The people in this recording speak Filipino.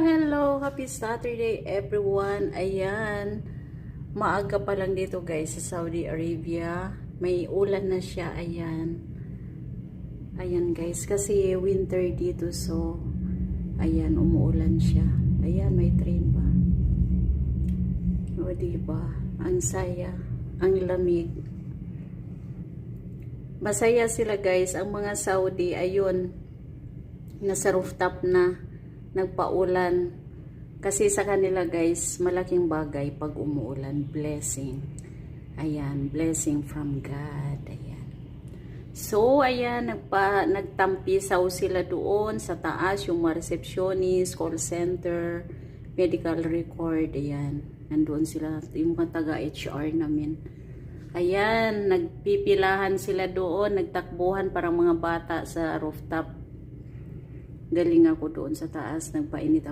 Hello! Happy Saturday everyone! Ayan, maaga pa lang dito guys sa Saudi Arabia. May ulan na siya, ayan. Ayan guys, kasi winter dito so, ayan, umuulan siya. Ayan, may train pa. O diba? Ang saya, ang lamig. Masaya sila guys, ang mga Saudi, ayun, nasa rooftop na. Nagpaulan kasi sa kanila guys malaking bagay pag umuulan, blessing, ayan, blessing from God, ayan. So ayan, nagtampisaw sila doon sa taas, yung mga receptionist, call center, medical record, ayan, nandoon sila, yung mga taga HR namin, ayan, nagpipilahan sila doon, nagtakbuhan parang mga bata sa rooftop. Galing ako doon sa taas, nagpainit